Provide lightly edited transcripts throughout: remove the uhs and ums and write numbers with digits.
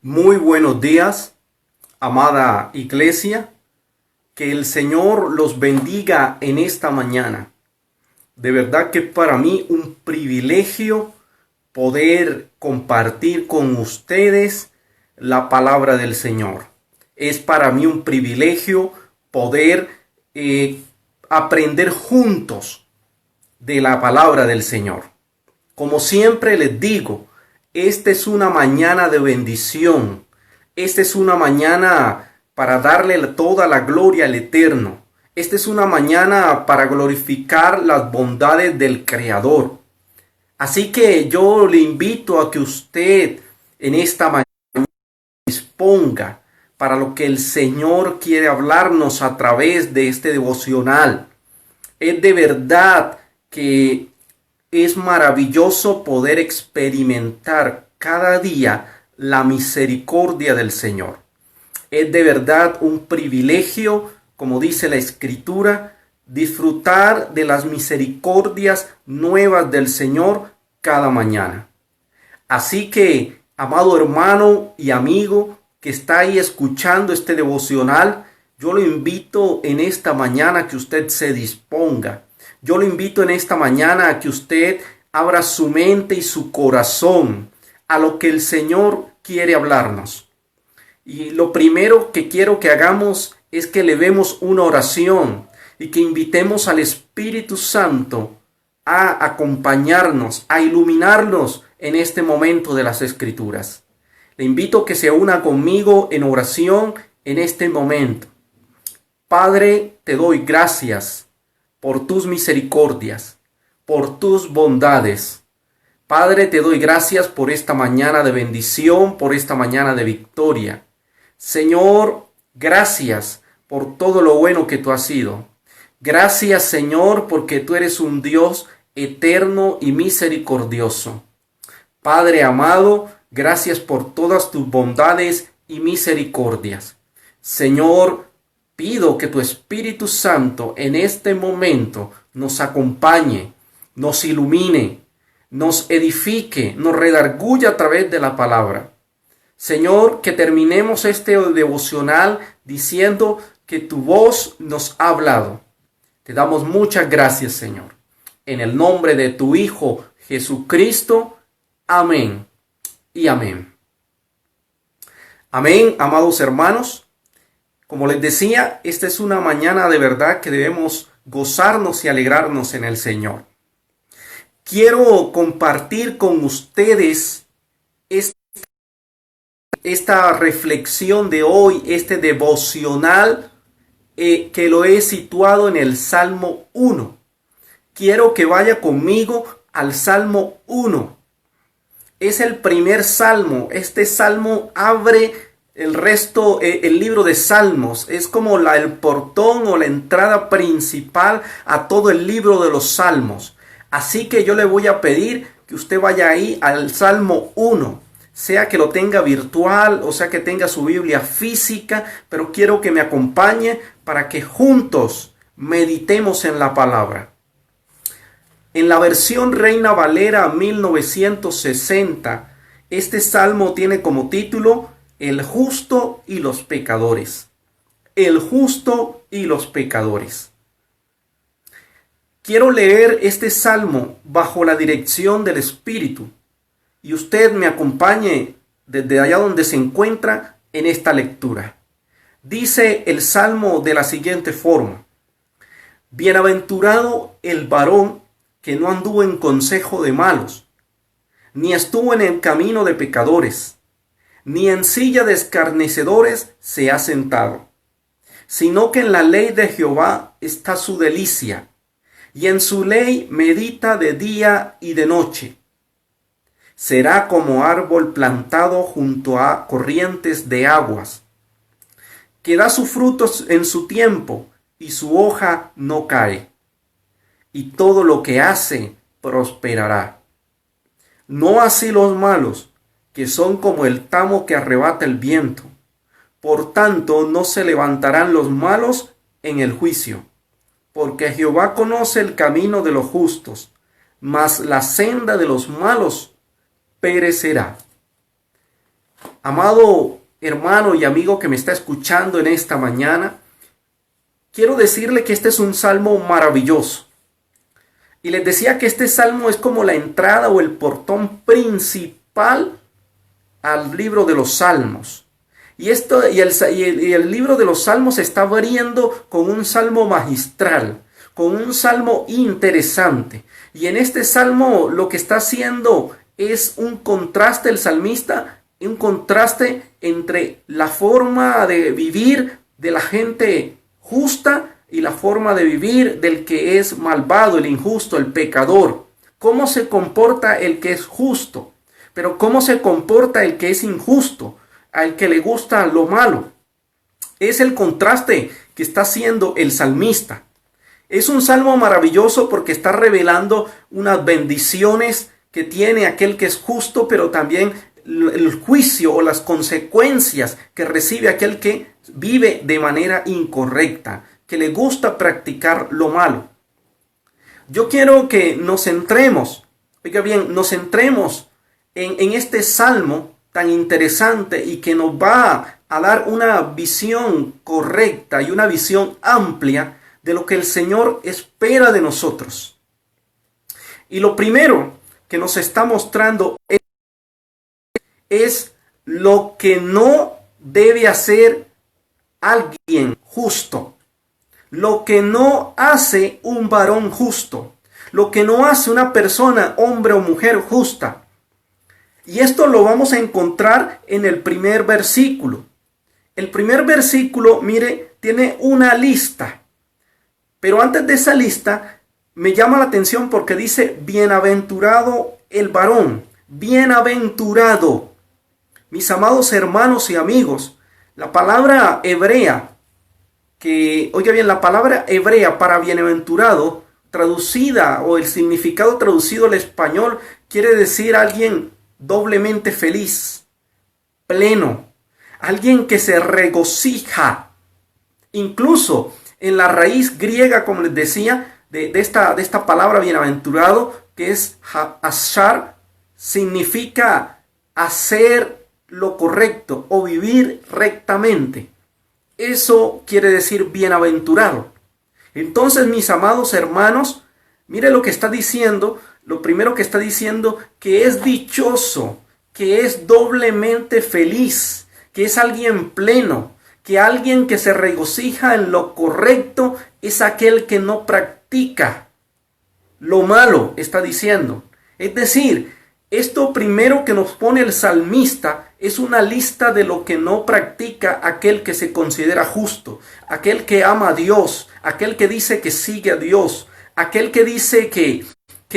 Muy buenos días, amada iglesia. Que el Señor los bendiga en esta mañana. De verdad que para mí un privilegio poder compartir con ustedes la palabra del Señor. Es para mí un privilegio poder aprender juntos de la palabra del Señor. Como siempre les digo, esta es una mañana de bendición. Esta es una mañana para darle toda la gloria al Eterno. Esta es una mañana para glorificar las bondades del Creador. Así que yo le invito a que usted en esta mañana disponga para lo que el Señor quiere hablarnos a través de este devocional. Es de verdad que es maravilloso poder experimentar cada día la misericordia del Señor. Es de verdad un privilegio, como dice la Escritura, disfrutar de las misericordias nuevas del Señor cada mañana. Así que, amado hermano y amigo que está ahí escuchando este devocional, yo lo invito en esta mañana a que usted se disponga. Yo lo invito en esta mañana a que usted abra su mente y su corazón a lo que el Señor quiere hablarnos. Y lo primero que quiero que hagamos es que elevemos una oración y que invitemos al Espíritu Santo a acompañarnos, a iluminarnos en este momento de las Escrituras. Le invito a que se una conmigo en oración en este momento. Padre, te doy gracias por tus misericordias, por tus bondades. Padre, te doy gracias por esta mañana de bendición, por esta mañana de victoria. Señor, gracias por todo lo bueno que tú has sido. Gracias, Señor, porque tú eres un Dios eterno y misericordioso. Padre amado, gracias por todas tus bondades y misericordias. Señor, pido que tu Espíritu Santo en este momento nos acompañe, nos ilumine, nos edifique, nos redarguya a través de la palabra. Señor, que terminemos este devocional diciendo que tu voz nos ha hablado. Te damos muchas gracias, Señor. En el nombre de tu Hijo Jesucristo. Amén y amén. Amén, amados hermanos. Como les decía, esta es una mañana de verdad que debemos gozarnos y alegrarnos en el Señor. Quiero compartir con ustedes esta reflexión de hoy, este devocional que lo he situado en el Salmo 1. Quiero que vaya conmigo al Salmo 1. Es el primer salmo. Este salmo abre el libro de Salmos. Es como el portón o la entrada principal a todo el libro de los Salmos. Así que yo le voy a pedir que usted vaya ahí al Salmo 1. Sea que lo tenga virtual o sea que tenga su Biblia física, pero quiero que me acompañe para que juntos meditemos en la palabra. En la versión Reina Valera 1960, este salmo tiene como título El justo y los pecadores. El justo y los pecadores. Quiero leer este salmo bajo la dirección del Espíritu y usted me acompañe desde allá donde se encuentra en esta lectura. Dice el salmo de la siguiente forma: Bienaventurado el varón que no anduvo en consejo de malos, ni estuvo en el camino de pecadores, ni en silla de escarnecedores se ha sentado, sino que en la ley de Jehová está su delicia, y en su ley medita de día y de noche. Será como árbol plantado junto a corrientes de aguas, que da su fruto en su tiempo, y su hoja no cae, y todo lo que hace prosperará. No así los malos, que son como el tamo que arrebata el viento. Por tanto, no se levantarán los malos en el juicio, porque Jehová conoce el camino de los justos, mas la senda de los malos perecerá. Amado hermano y amigo que me está escuchando en esta mañana, quiero decirle que este es un salmo maravilloso. Y les decía que este salmo es como la entrada o el portón principal al libro de los salmos. Y el libro de los salmos se está abriendo con un salmo magistral, con un salmo interesante. Y en este salmo lo que está haciendo es un contraste el salmista, un contraste entre la forma de vivir de la gente justa y la forma de vivir del que es malvado, el injusto, el pecador. ¿Cómo se comporta el que es justo? Pero ¿cómo se comporta el que es injusto? Al que le gusta lo malo. Es el contraste que está haciendo el salmista. Es un salmo maravilloso porque está revelando unas bendiciones que tiene aquel que es justo, pero también el juicio o las consecuencias que recibe aquel que vive de manera incorrecta, que le gusta practicar lo malo. Yo quiero que nos centremos, oiga bien, nos centremos en este salmo tan interesante y que nos va a dar una visión correcta y una visión amplia de lo que el Señor espera de nosotros. Y lo primero que nos está mostrando es lo que no debe hacer alguien justo, lo que no hace un varón justo, lo que no hace una persona, hombre o mujer justa. Y esto lo vamos a encontrar en el primer versículo. El primer versículo, mire, tiene una lista. Pero antes de esa lista, me llama la atención porque dice, bienaventurado el varón, bienaventurado. Mis amados hermanos y amigos, la palabra hebrea, oiga bien, la palabra hebrea para bienaventurado, traducida o el significado traducido al español, quiere decir alguien doblemente feliz, pleno, alguien que se regocija. Incluso en la raíz griega, como les decía, de esta palabra bienaventurado, que es ashar, significa hacer lo correcto o vivir rectamente. Eso quiere decir bienaventurado. Entonces, mis amados hermanos, mire lo que está diciendo. Lo primero que está diciendo, que es dichoso, que es doblemente feliz, que es alguien pleno, que alguien que se regocija en lo correcto es aquel que no practica lo malo, está diciendo. Es decir, esto primero que nos pone el salmista es una lista de lo que no practica aquel que se considera justo, aquel que ama a Dios, aquel que dice que sigue a Dios, aquel que dice que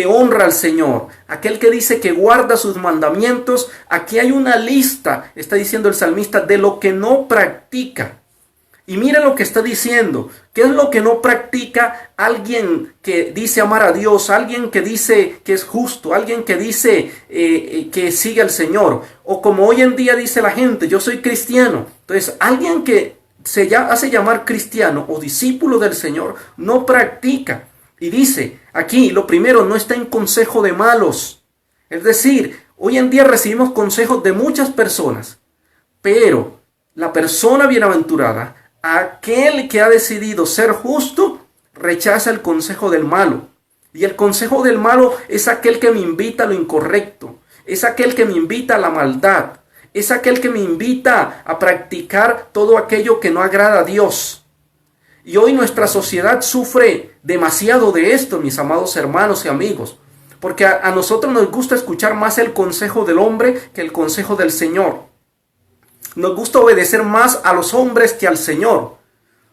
honra al Señor, aquel que dice que guarda sus mandamientos. Aquí hay una lista, está diciendo el salmista, de lo que no practica. Y mire lo que está diciendo. ¿Qué es lo que no practica alguien que dice amar a Dios? Alguien que dice que es justo, alguien que dice que sigue al Señor. O como hoy en día dice la gente, yo soy cristiano. Entonces, alguien que se hace llamar cristiano o discípulo del Señor no practica. Y dice aquí, lo primero, no está en consejo de malos. Es decir, hoy en día recibimos consejos de muchas personas, pero la persona bienaventurada, aquel que ha decidido ser justo, rechaza el consejo del malo. Y el consejo del malo es aquel que me invita a lo incorrecto, es aquel que me invita a la maldad, es aquel que me invita a practicar todo aquello que no agrada a Dios. Y hoy nuestra sociedad sufre demasiado de esto, mis amados hermanos y amigos, porque a nosotros nos gusta escuchar más el consejo del hombre que el consejo del Señor. Nos gusta obedecer más a los hombres que al Señor.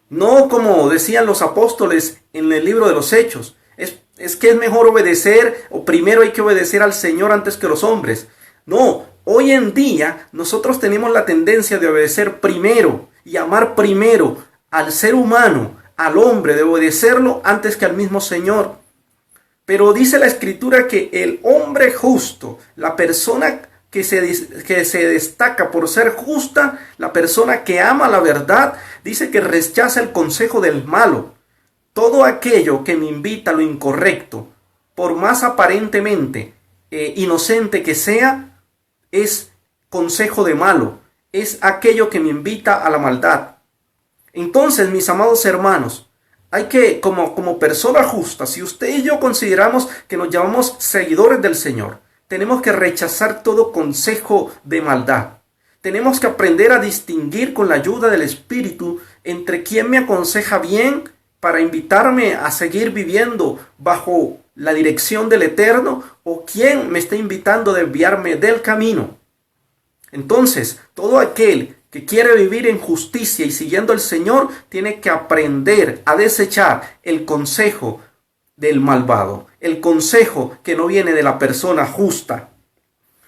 No como decían los apóstoles en el libro de los Hechos. Es que es mejor obedecer, o primero hay que obedecer al Señor antes que los hombres. No, hoy en día nosotros tenemos la tendencia de obedecer primero y amar primero al ser humano, al hombre, de obedecerlo antes que al mismo Señor. Pero dice la Escritura que el hombre justo, la persona que se destaca por ser justa, la persona que ama la verdad, dice que rechaza el consejo del malo. Todo aquello que me invita a lo incorrecto, por más aparentemente inocente que sea, es consejo de malo, es aquello que me invita a la maldad. Entonces, mis amados hermanos, hay que, como persona justa, si usted y yo consideramos que nos llamamos seguidores del Señor, tenemos que rechazar todo consejo de maldad. Tenemos que aprender a distinguir con la ayuda del Espíritu entre quién me aconseja bien para invitarme a seguir viviendo bajo la dirección del Eterno o quién me está invitando a desviarme del camino. Entonces, todo aquel que quiere vivir en justicia y siguiendo al Señor tiene que aprender a desechar el consejo del malvado, el consejo que no viene de la persona justa.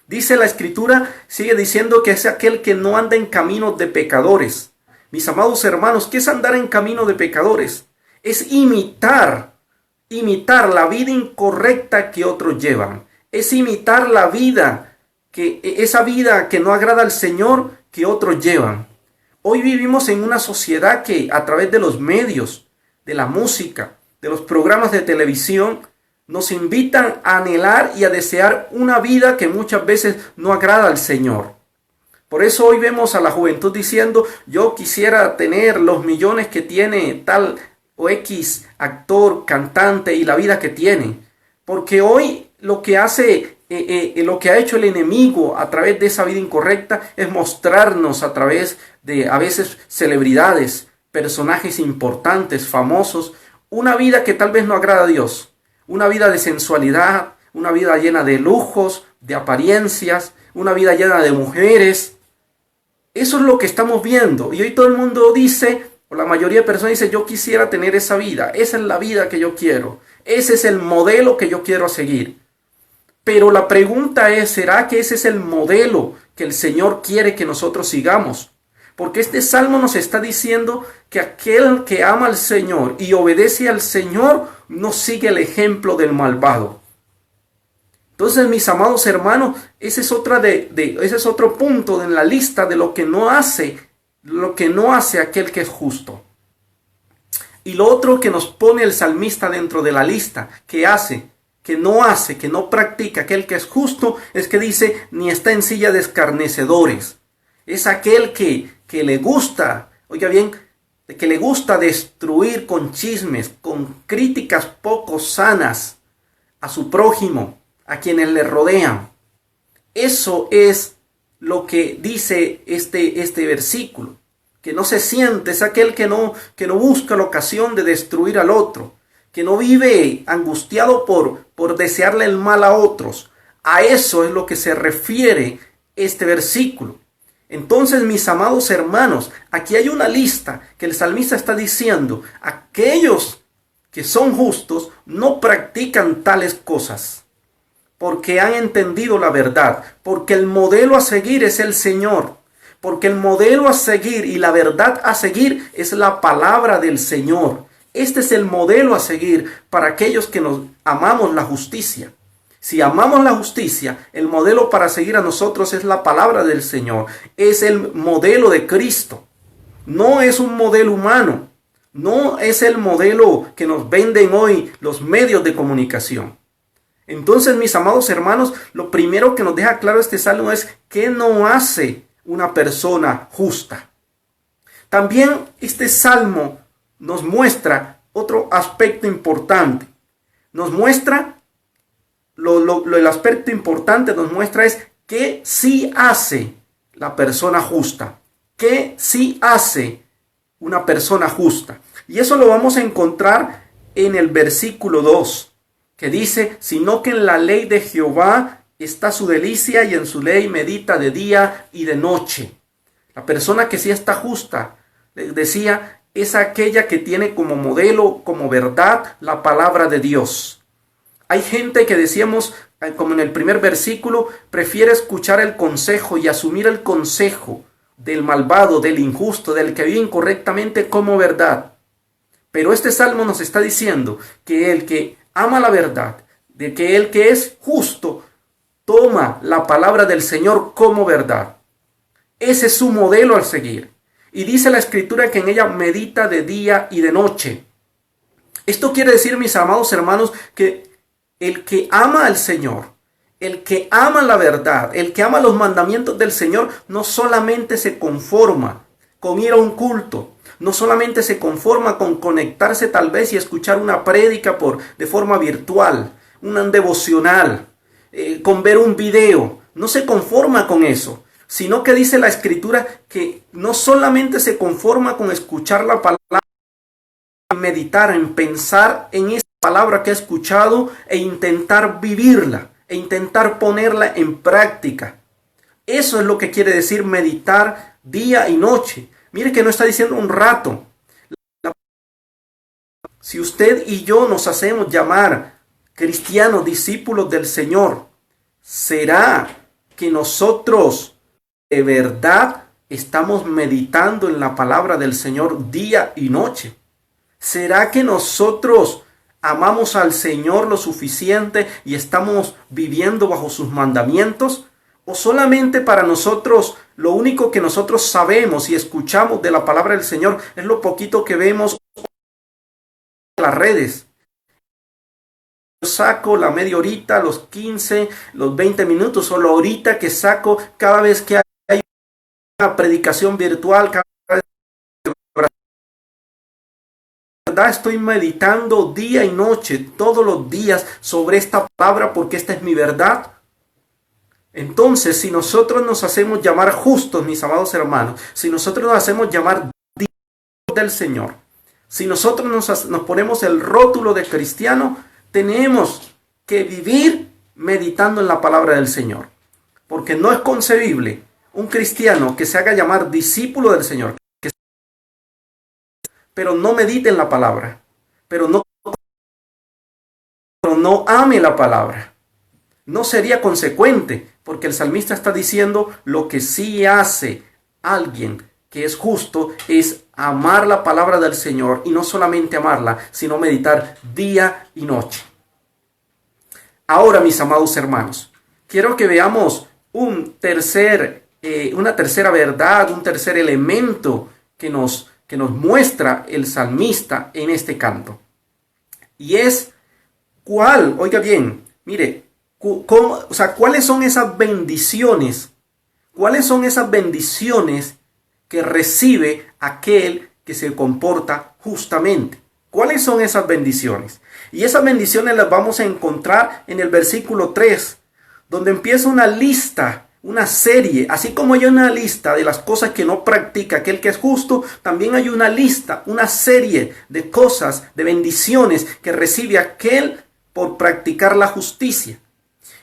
Dice la Escritura, sigue diciendo que es aquel que no anda en caminos de pecadores. Mis amados hermanos, ¿qué es andar en camino de pecadores? Es imitar la vida incorrecta que otros llevan. Es imitar la vida, esa vida que no agrada al Señor que otros llevan. Hoy vivimos en una sociedad que a través de los medios, de la música, de los programas de televisión, nos invitan a anhelar y a desear una vida que muchas veces no agrada al Señor. Por eso hoy vemos a la juventud diciendo, yo quisiera tener los millones que tiene tal o X actor, cantante y la vida que tiene. Porque hoy lo que ha hecho el enemigo a través de esa vida incorrecta es mostrarnos a través de a veces celebridades, personajes importantes, famosos, una vida que tal vez no agrada a Dios. Una vida de sensualidad, una vida llena de lujos, de apariencias, una vida llena de mujeres. Eso es lo que estamos viendo. Y hoy todo el mundo dice, o la mayoría de personas dice, yo quisiera tener esa vida. Esa es la vida que yo quiero. Ese es el modelo que yo quiero seguir. Pero la pregunta es, ¿será que ese es el modelo que el Señor quiere que nosotros sigamos? Porque este salmo nos está diciendo que aquel que ama al Señor y obedece al Señor no sigue el ejemplo del malvado. Entonces, mis amados hermanos, ese es otro punto en la lista de lo que no hace aquel que es justo. Y lo otro que nos pone el salmista dentro de la lista, que no practica aquel que es justo, es que dice, ni está en silla de escarnecedores. Es aquel que le gusta, oiga bien, que le gusta destruir con chismes, con críticas poco sanas a su prójimo, a quienes le rodean. Eso es lo que dice este versículo. Que no se siente, es aquel que no busca la ocasión de destruir al otro, que no vive angustiado por desearle el mal a otros. A eso es lo que se refiere este versículo. Entonces, mis amados hermanos, aquí hay una lista que el salmista está diciendo, aquellos que son justos no practican tales cosas, porque han entendido la verdad, porque el modelo a seguir es el Señor, porque el modelo a seguir y la verdad a seguir es la palabra del Señor. Este es el modelo a seguir para aquellos que nos amamos la justicia. Si amamos la justicia, el modelo para seguir a nosotros es la palabra del Señor. Es el modelo de Cristo. No es un modelo humano. No es el modelo que nos venden hoy los medios de comunicación. Entonces, mis amados hermanos, lo primero que nos deja claro este salmo es qué no hace una persona justa. También este salmo nos muestra otro aspecto importante. Nos muestra el aspecto importante nos muestra es qué sí hace la persona justa. ¿Qué sí hace una persona justa? Y eso lo vamos a encontrar en el versículo 2, que dice, sino que en la ley de Jehová está su delicia y en su ley medita de día y de noche. La persona que sí está justa, decía, es aquella que tiene como modelo, como verdad, la palabra de Dios. Hay gente que decíamos, como en el primer versículo, prefiere escuchar el consejo y asumir el consejo del malvado, del injusto, del que vive incorrectamente como verdad. Pero este salmo nos está diciendo que el que ama la verdad, de que el que es justo, toma la palabra del Señor como verdad. Ese es su modelo al seguir. Y dice la Escritura que en ella medita de día y de noche. Esto quiere decir, mis amados hermanos, que el que ama al Señor, El que ama la verdad, el que ama los mandamientos del Señor, no solamente se conforma con ir a un culto, no solamente se conforma con conectarse tal vez y escuchar una prédica de forma virtual, un devocional, con ver un video. No se conforma con eso, sino que dice la Escritura que no solamente se conforma con escuchar la palabra, en meditar, en pensar en esa palabra que ha escuchado e intentar vivirla, e intentar ponerla en práctica. Eso es lo que quiere decir meditar día y noche. Mire que no está diciendo un rato. Si usted y yo nos hacemos llamar cristianos, discípulos del Señor, ¿será que nosotros de verdad estamos meditando en la palabra del Señor día y noche? ¿Será que nosotros amamos al Señor lo suficiente y estamos viviendo bajo sus mandamientos? ¿O solamente para nosotros lo único que nosotros sabemos y escuchamos de la palabra del Señor es lo poquito que vemos en las redes? Yo saco la media horita, los 15, los 20 minutos o la horita que saco cada vez que hay una predicación virtual, cada vez estoy meditando día y noche, todos los días, sobre esta palabra, porque esta es mi verdad. Entonces, si nosotros nos hacemos llamar justos, mis amados hermanos, si nosotros nos hacemos llamar discípulos del Señor, si nosotros nos ponemos el rótulo de cristiano, tenemos que vivir meditando en la palabra del Señor. Porque no es concebible un cristiano que se haga llamar discípulo del Señor, pero no medite en la palabra, pero no ame la palabra. No sería consecuente, porque el salmista está diciendo lo que sí hace alguien que es justo es amar la palabra del Señor, y no solamente amarla, sino meditar día y noche. Ahora, mis amados hermanos, quiero que veamos una tercera verdad, un tercer elemento que nos muestra el salmista en este canto. Y es oiga bien, mire, ¿cuáles son esas bendiciones? ¿Cuáles son esas bendiciones que recibe aquel que se comporta justamente? ¿Cuáles son esas bendiciones? Y esas bendiciones las vamos a encontrar en el versículo 3, donde empieza una lista, una serie. Así como hay una lista de las cosas que no practica aquel que es justo, también hay una lista, una serie de cosas, de bendiciones que recibe aquel por practicar la justicia.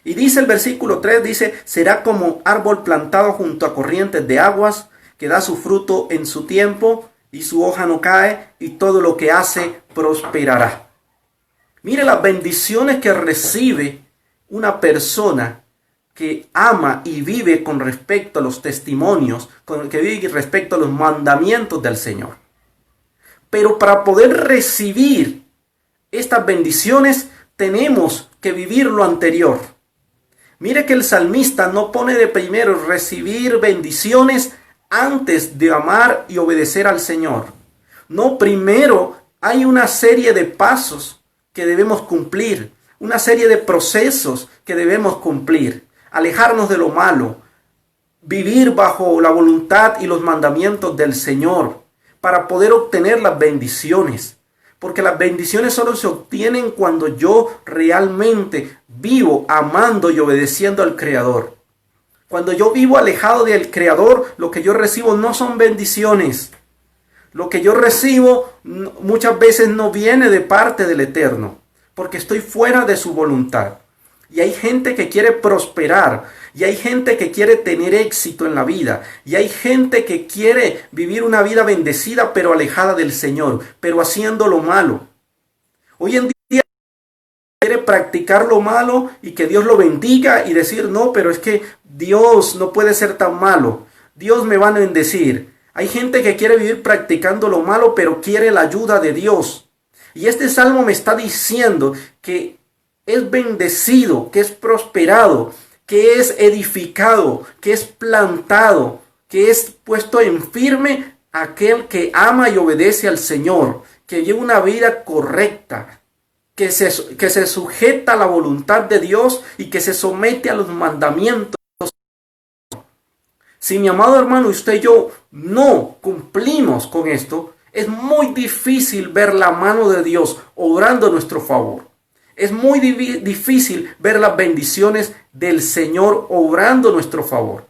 Y dice el versículo 3, dice: será como árbol plantado junto a corrientes de aguas, que da su fruto en su tiempo, y su hoja no cae, y todo lo que hace prosperará. Mire las bendiciones que recibe una persona que ama y vive con respecto a los testimonios, que vive respecto a los mandamientos del Señor. Pero para poder recibir estas bendiciones, tenemos que vivir lo anterior. Mire que el salmista no pone de primero recibir bendiciones antes de amar y obedecer al Señor. No, primero hay una serie de pasos que debemos cumplir, una serie de procesos que debemos cumplir. Alejarnos de lo malo, vivir bajo la voluntad y los mandamientos del Señor para poder obtener las bendiciones. Porque las bendiciones solo se obtienen cuando yo realmente vivo amando y obedeciendo al Creador. Cuando yo vivo alejado del Creador, lo que yo recibo no son bendiciones. Lo que yo recibo muchas veces no viene de parte del Eterno, porque estoy fuera de su voluntad. Y hay gente que quiere prosperar, y hay gente que quiere tener éxito en la vida, y hay gente que quiere vivir una vida bendecida pero alejada del Señor, pero haciendo lo malo. Hoy en día quiere practicar lo malo y que Dios lo bendiga y decir: no, pero es que Dios no puede ser tan malo, Dios me va a bendecir. Hay gente que quiere vivir practicando lo malo pero quiere la ayuda de Dios. Y este salmo me está diciendo que es bendecido, que es prosperado, que es edificado, que es plantado, que es puesto en firme aquel que ama y obedece al Señor, que lleva una vida correcta, que se sujeta a la voluntad de Dios y que se somete a los mandamientos. Si mi amado hermano, usted y yo no cumplimos con esto, es muy difícil ver la mano de Dios obrando a nuestro favor. Es muy difícil ver las bendiciones del Señor obrando a nuestro favor.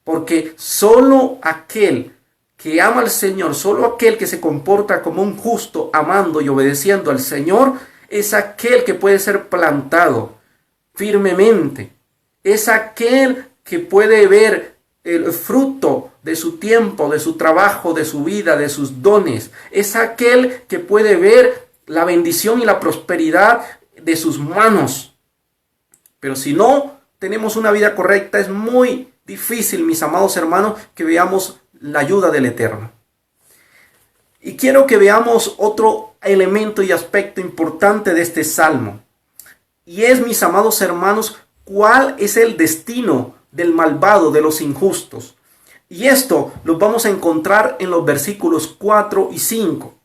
Porque solo aquel que ama al Señor, solo aquel que se comporta como un justo, amando y obedeciendo al Señor, es aquel que puede ser plantado firmemente. Es aquel que puede ver el fruto de su tiempo, de su trabajo, de su vida, de sus dones. Es aquel que puede ver la bendición y la prosperidad de sus manos. Pero si no tenemos una vida correcta, es muy difícil, mis amados hermanos, que veamos la ayuda del Eterno. Y quiero que veamos otro elemento y aspecto importante de este salmo. Y es, mis amados hermanos, cuál es el destino del malvado, de los injustos. Y esto lo vamos a encontrar en los versículos 4 y 5.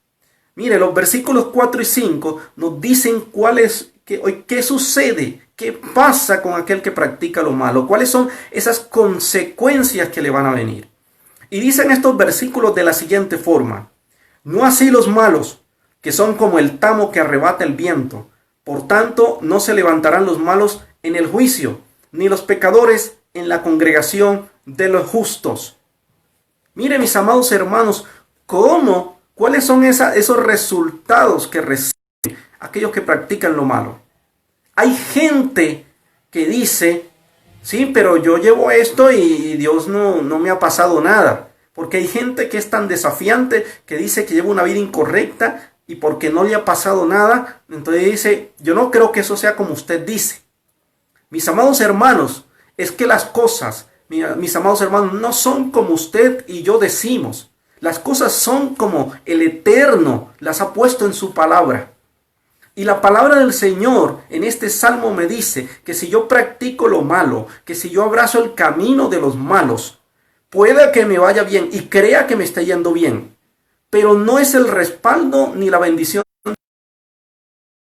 Mire, los versículos 4 y 5 nos dicen qué sucede, qué pasa con aquel que practica lo malo, cuáles son esas consecuencias que le van a venir. Y dicen estos versículos de la siguiente forma: no así los malos, que son como el tamo que arrebata el viento. Por tanto, no se levantarán los malos en el juicio, ni los pecadores en la congregación de los justos. Mire, mis amados hermanos, cuáles son esos resultados que reciben aquellos que practican lo malo. Hay gente que dice: sí, pero yo llevo esto y Dios no me ha pasado nada. Porque hay gente que es tan desafiante que dice que lleva una vida incorrecta y porque no le ha pasado nada, entonces dice: yo no creo que eso sea como usted dice. Mis amados hermanos, es que las cosas, mis amados hermanos, no son como usted y yo decimos. Las cosas son como el Eterno las ha puesto en su palabra. Y la palabra del Señor en este salmo me dice que si yo practico lo malo, que si yo abrazo el camino de los malos, pueda que me vaya bien y crea que me está yendo bien, pero no es el respaldo ni la bendición.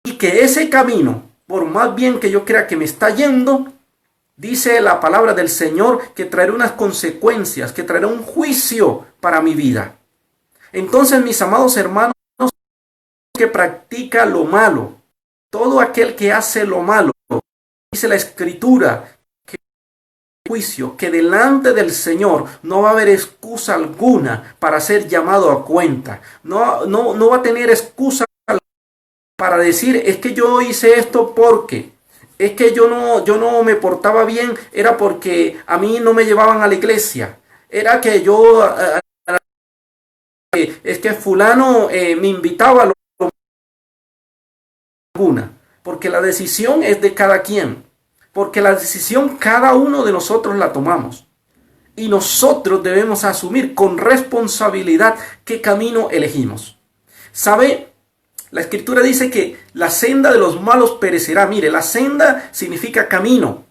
Y que ese camino, por más bien que yo crea que me está yendo, dice la palabra del Señor que traerá unas consecuencias, que traerá un juicio para mi vida. Entonces, mis amados hermanos, que practica lo malo, todo aquel que hace lo malo, dice la Escritura, que juicio, que delante del Señor no va a haber excusa alguna para ser llamado a cuenta. No va a tener excusa para decir: es que yo hice esto porque, es que yo no me portaba bien, era porque a mí no me llevaban a la iglesia, era que es que fulano me invitaba a lo alguna, porque la decisión es de cada quien, porque la decisión cada uno de nosotros la tomamos y nosotros debemos asumir con responsabilidad qué camino elegimos. ¿Sabe? La Escritura dice que la senda de los malos perecerá. Mire, la senda significa camino.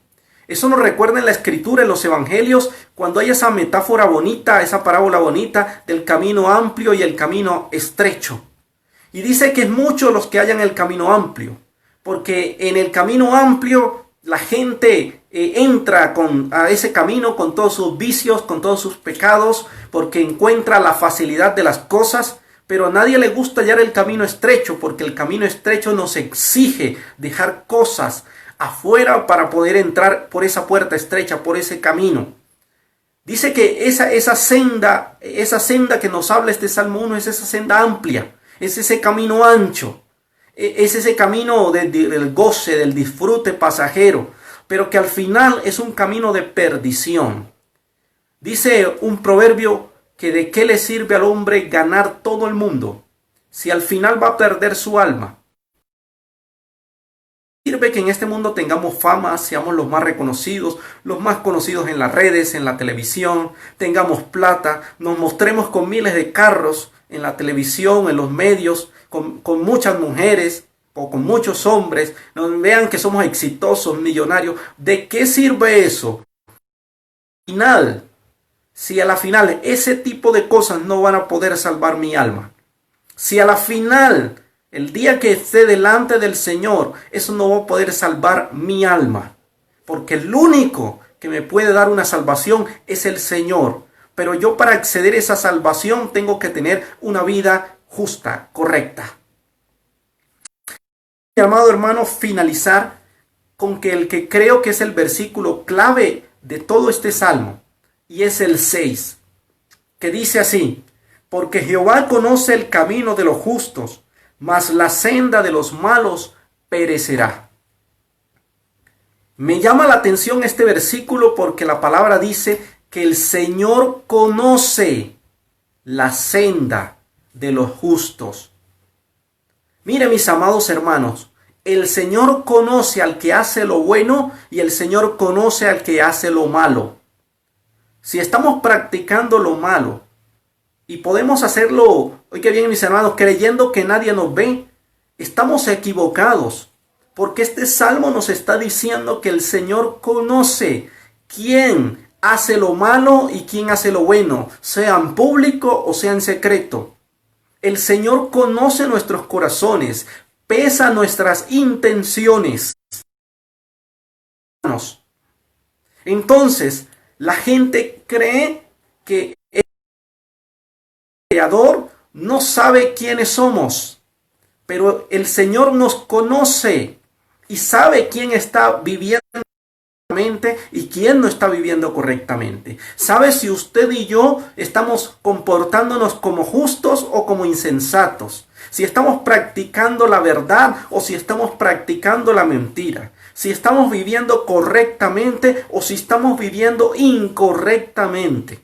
Eso nos recuerda en la Escritura, en los Evangelios, cuando hay esa metáfora bonita, esa parábola bonita del camino amplio y el camino estrecho. Y dice que es muchos los que hallan el camino amplio, porque en el camino amplio la gente entra a ese camino con todos sus vicios, con todos sus pecados, porque encuentra la facilidad de las cosas, pero a nadie le gusta hallar el camino estrecho, porque el camino estrecho nos exige dejar cosas afuera para poder entrar por esa puerta estrecha, por ese camino. Dice que esa senda que nos habla este Salmo 1 es esa senda amplia. Es ese camino ancho, es ese camino del goce, del disfrute pasajero, pero que al final es un camino de perdición. Dice un proverbio que de qué le sirve al hombre ganar todo el mundo si al final va a perder su alma. Sirve que en este mundo tengamos fama, seamos los más reconocidos, los más conocidos en las redes, en la televisión, tengamos plata, nos mostremos con miles de carros en la televisión, en los medios, con muchas mujeres o con muchos hombres, nos vean que somos exitosos, millonarios. ¿De qué sirve eso? Si a la final ese tipo de cosas no van a poder salvar mi alma, si a la final El día que esté delante del Señor, eso no va a poder salvar mi alma. Porque el único que me puede dar una salvación es el Señor. Pero yo para acceder a esa salvación tengo que tener una vida justa, correcta. Mi amado hermano, finalizar con que el que creo que es el versículo clave de todo este salmo, y es el 6, que dice así: porque Jehová conoce el camino de los justos, mas la senda de los malos perecerá. Me llama la atención este versículo porque la palabra dice que el Señor conoce la senda de los justos. Mire, mis amados hermanos, el Señor conoce al que hace lo bueno y el Señor conoce al que hace lo malo. Si estamos practicando lo malo y podemos hacerlo, oiga bien, mis hermanos, creyendo que nadie nos ve, estamos equivocados, porque este salmo nos está diciendo que el Señor conoce quién hace lo malo y quién hace lo bueno, sea en público o sea en secreto. El Señor conoce nuestros corazones, pesa nuestras intenciones. Entonces, la gente cree que el Creador no sabe quiénes somos, pero el Señor nos conoce y sabe quién está viviendo y quién no está viviendo correctamente. Sabe si usted y yo estamos comportándonos como justos o como insensatos. Si estamos practicando la verdad o si estamos practicando la mentira. Si estamos viviendo correctamente o si estamos viviendo incorrectamente.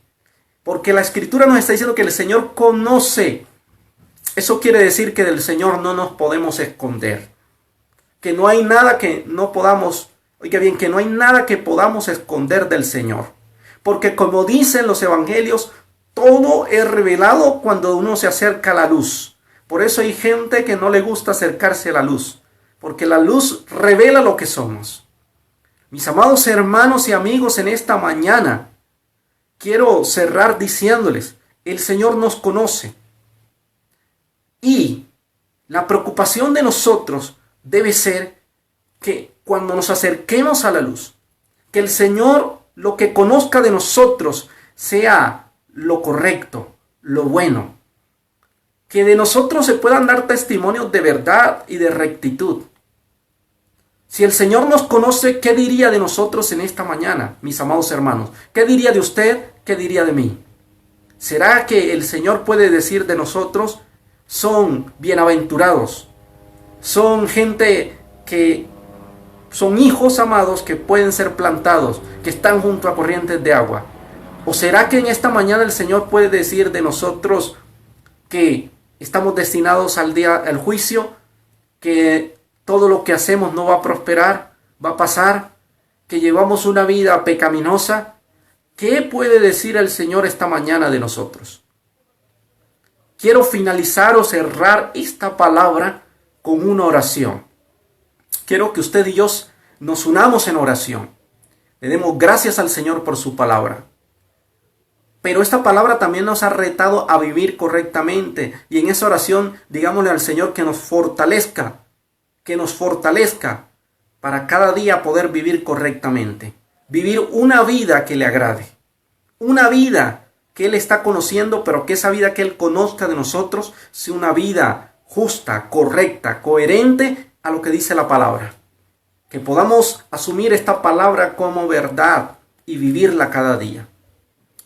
Porque la Escritura nos está diciendo que el Señor conoce. Eso quiere decir que del Señor no nos podemos esconder. Que no hay nada que no podamos, oiga bien, que no hay nada que podamos esconder del Señor. Porque como dicen los evangelios, todo es revelado cuando uno se acerca a la luz. Por eso hay gente que no le gusta acercarse a la luz. Porque la luz revela lo que somos. Mis amados hermanos y amigos, en esta mañana quiero cerrar diciéndoles, el Señor nos conoce. Y la preocupación de nosotros debe ser que cuando nos acerquemos a la luz, que el Señor lo que conozca de nosotros sea lo correcto, lo bueno. Que de nosotros se puedan dar testimonios de verdad y de rectitud. Si el Señor nos conoce, ¿qué diría de nosotros en esta mañana, mis amados hermanos? ¿Qué diría de usted? ¿Qué diría de mí? ¿Será que el Señor puede decir de nosotros, son bienaventurados? Son gente que son hijos amados que pueden ser plantados, que están junto a corrientes de agua. ¿O será que en esta mañana el Señor puede decir de nosotros que estamos destinados al juicio, que todo lo que hacemos no va a prosperar, va a pasar, que llevamos una vida pecaminosa? ¿Qué puede decir el Señor esta mañana de nosotros? Quiero finalizar o cerrar esta palabra con una oración. Quiero que usted y yo nos unamos en oración. Le demos gracias al Señor por su palabra. Pero esta palabra también nos ha retado a vivir correctamente. Y en esa oración, digámosle al Señor que nos fortalezca para cada día poder vivir correctamente. Vivir una vida que le agrade. Una vida que Él está conociendo, pero que esa vida que Él conozca de nosotros sea una vida justa, correcta, coherente a lo que dice la palabra. Que podamos asumir esta palabra como verdad y vivirla cada día.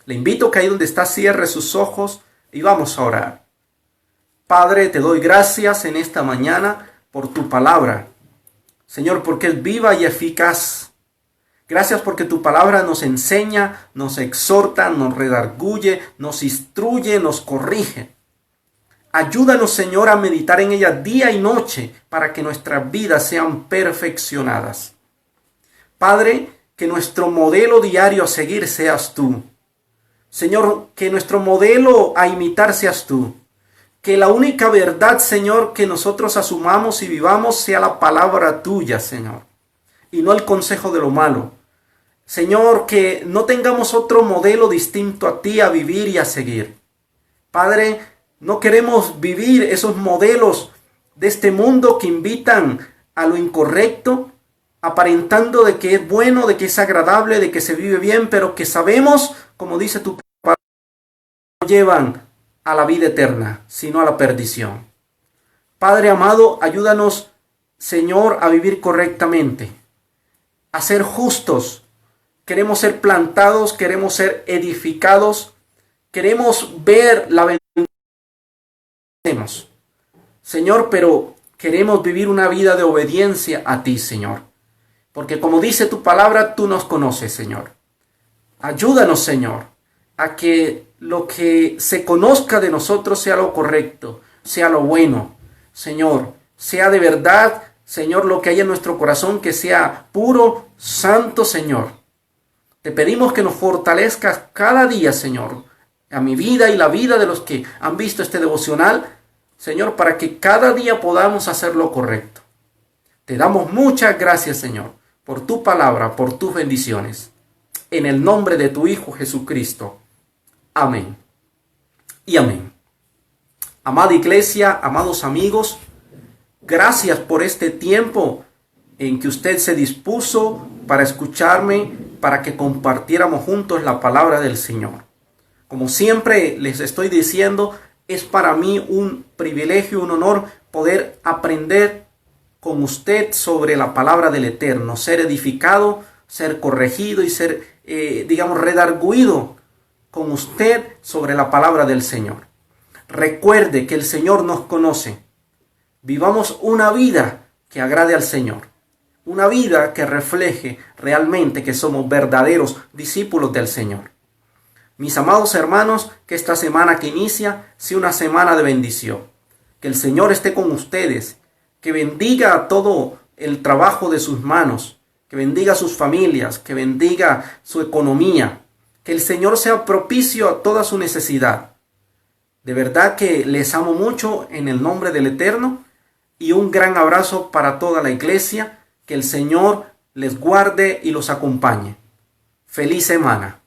Le invito que ahí donde está cierre sus ojos y vamos a orar. Padre, te doy gracias en esta mañana por tu palabra. Señor, porque es viva y eficaz. Gracias porque tu palabra nos enseña, nos exhorta, nos redarguye, nos instruye, nos corrige. Ayúdanos, Señor, a meditar en ella día y noche para que nuestras vidas sean perfeccionadas. Padre, que nuestro modelo diario a seguir seas tú. Señor, que nuestro modelo a imitar seas tú. Que la única verdad, Señor, que nosotros asumamos y vivamos sea la palabra tuya, Señor. Y no el consejo de lo malo. Señor, que no tengamos otro modelo distinto a ti a vivir y a seguir. Padre, no queremos vivir esos modelos de este mundo que invitan a lo incorrecto, aparentando de que es bueno, de que es agradable, de que se vive bien, pero que sabemos, como dice tu palabra, no llevan a la vida eterna, sino a la perdición. Padre amado, ayúdanos, Señor, a vivir correctamente, a ser justos. Queremos ser plantados, queremos ser edificados, queremos ver la bendición que tenemos, Señor, pero queremos vivir una vida de obediencia a ti, Señor. Porque como dice tu palabra, tú nos conoces, Señor. Ayúdanos, Señor, a que lo que se conozca de nosotros sea lo correcto, sea lo bueno, Señor, sea de verdad, Señor, lo que hay en nuestro corazón, que sea puro, santo, Señor. Te pedimos que nos fortalezcas cada día, Señor, a mi vida y la vida de los que han visto este devocional, Señor, para que cada día podamos hacer lo correcto. Te damos muchas gracias, Señor, por tu palabra, por tus bendiciones. En el nombre de tu Hijo Jesucristo. Amén. Y amén. Amada iglesia, amados amigos, gracias por este tiempo en que usted se dispuso para escucharme, para que compartiéramos juntos la palabra del Señor. Como siempre les estoy diciendo, es para mí un privilegio, un honor poder aprender con usted sobre la palabra del Eterno, ser edificado, ser corregido y ser, redarguido con usted sobre la palabra del Señor. Recuerde que el Señor nos conoce. Vivamos una vida que agrade al Señor. Una vida que refleje realmente que somos verdaderos discípulos del Señor. Mis amados hermanos, que esta semana que inicia sea una semana de bendición. Que el Señor esté con ustedes. Que bendiga todo el trabajo de sus manos. Que bendiga sus familias. Que bendiga su economía. Que el Señor sea propicio a toda su necesidad. De verdad que les amo mucho en el nombre del Eterno. Y un gran abrazo para toda la iglesia. Que el Señor les guarde y los acompañe. Feliz semana.